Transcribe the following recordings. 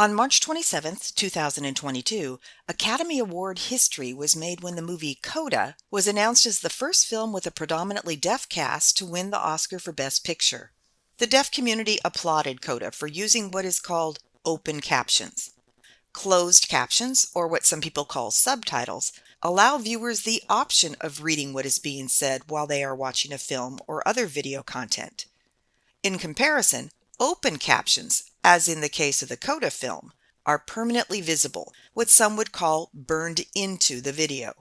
On March 27, 2022, Academy Award history was made when the movie Coda was announced as the first film with a predominantly deaf cast to win the Oscar for Best Picture. The deaf community applauded Coda for using what is called open captions. Closed captions, or what some people call subtitles, allow viewers the option of reading what is being said while they are watching a film or other video content. In comparison, open captions, as in the case of the Coda film, are permanently visible, what some would call burned into the video.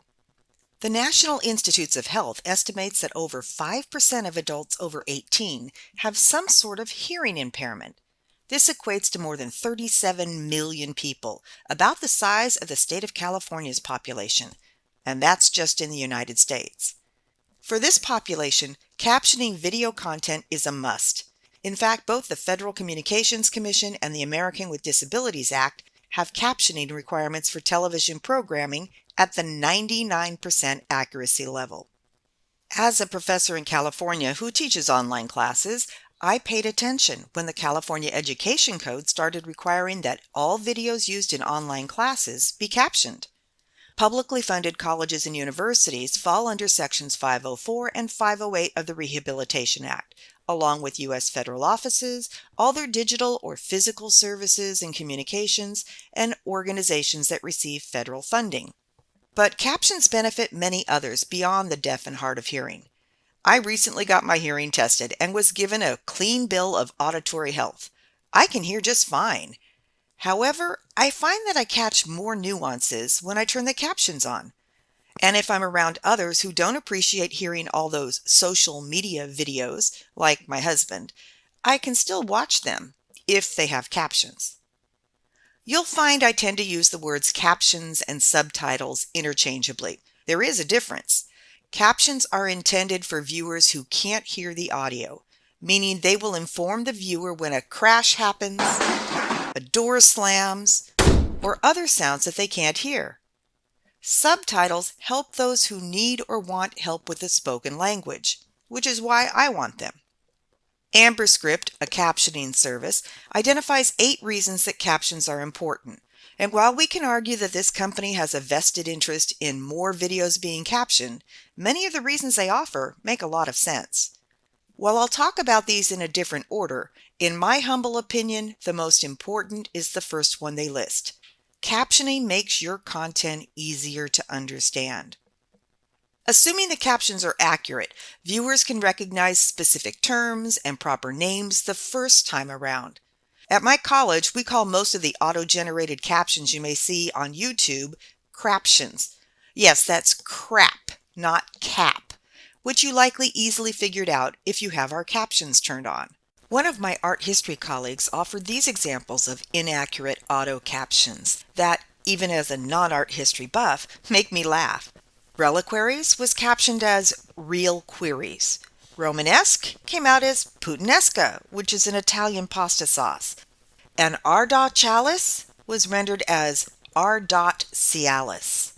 The National Institutes of Health estimates that over 5% of adults over 18 have some sort of hearing impairment. This equates to more than 37 million people, about the size of the state of California's population, and that's just in the United States. For this population, captioning video content is a must. In fact, both the Federal Communications Commission and the American with Disabilities Act have captioning requirements for television programming at the 99% accuracy level. As a professor in California who teaches online classes, I paid attention when the California Education Code started requiring that all videos used in online classes be captioned. Publicly funded colleges and universities fall under Sections 504 and 508 of the Rehabilitation Act, along with U.S. federal offices, all their digital or physical services and communications, and organizations that receive federal funding. But captions benefit many others beyond the deaf and hard of hearing. I recently got my hearing tested and was given a clean bill of auditory health. I can hear just fine. However, I find that I catch more nuances when I turn the captions on. And if I'm around others who don't appreciate hearing all those social media videos, like my husband, I can still watch them if they have captions. You'll find I tend to use the words captions and subtitles interchangeably. There is a difference. Captions are intended for viewers who can't hear the audio, meaning they will inform the viewer when a crash happens, a door slams, or other sounds that they can't hear. Subtitles help those who need or want help with the spoken language, which is why I want them. Amberscript, a captioning service, identifies 8 reasons that captions are important. And while we can argue that this company has a vested interest in more videos being captioned, many of the reasons they offer make a lot of sense. While I'll talk about these in a different order, in my humble opinion, the most important is the first one they list. Captioning makes your content easier to understand. Assuming the captions are accurate, viewers can recognize specific terms and proper names the first time around. At my college, we call most of the auto-generated captions you may see on YouTube craptions. Yes, that's crap, not cap, which you likely easily figured out if you have our captions turned on. One of my art history colleagues offered these examples of inaccurate auto captions that, even as a non-art history buff, make me laugh. Reliquaries was captioned as real queries. Romanesque came out as puttanesca, which is an Italian pasta sauce. And Ardot chalice was rendered as Ardot cialis.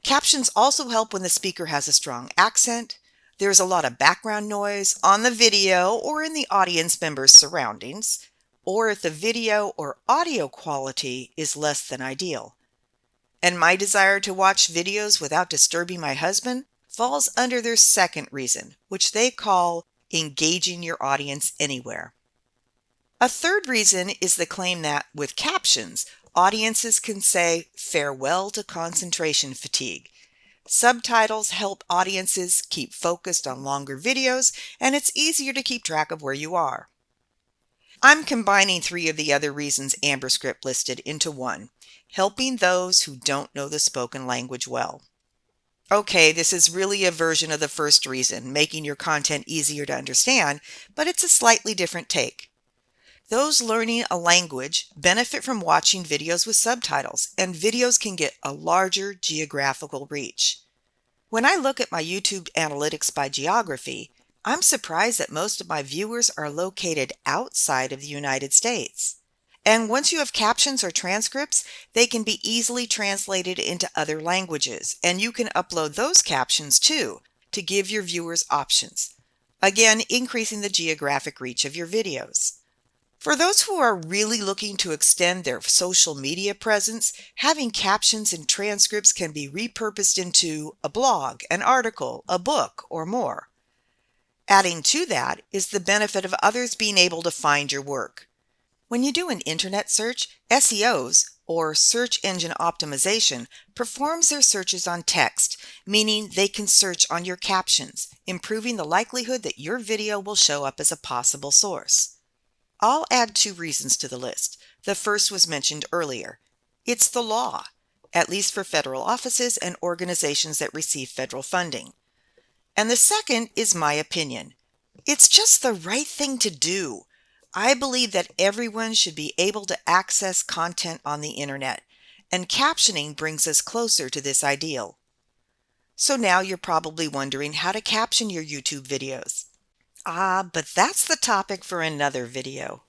Captions also help when the speaker has a strong accent, there's a lot of background noise on the video or in the audience member's surroundings, or if the video or audio quality is less than ideal. And my desire to watch videos without disturbing my husband falls under their second reason, which they call engaging your audience anywhere. A third reason is the claim that, with captions, audiences can say farewell to concentration fatigue. Subtitles help audiences keep focused on longer videos, and it's easier to keep track of where you are. I'm combining 3 of the other reasons Amberscript listed into one, helping those who don't know the spoken language well. Okay, this is really a version of the first reason, making your content easier to understand, but it's a slightly different take. Those learning a language benefit from watching videos with subtitles, and videos can get a larger geographical reach. When I look at my YouTube analytics by geography, I'm surprised that most of my viewers are located outside of the United States. And once you have captions or transcripts, they can be easily translated into other languages, and you can upload those captions too to give your viewers options, again increasing the geographic reach of your videos. For those who are really looking to extend their social media presence, having captions and transcripts can be repurposed into a blog, an article, a book, or more. Adding to that is the benefit of others being able to find your work. When you do an internet search, SEOs, or search engine optimization, performs their searches on text, meaning they can search on your captions, improving the likelihood that your video will show up as a possible source. I'll add two reasons to the list. The first was mentioned earlier. It's the law, at least for federal offices and organizations that receive federal funding. And the second is my opinion. It's just the right thing to do. I believe that everyone should be able to access content on the internet, and captioning brings us closer to this ideal. So now you're probably wondering how to caption your YouTube videos. But that's the topic for another video.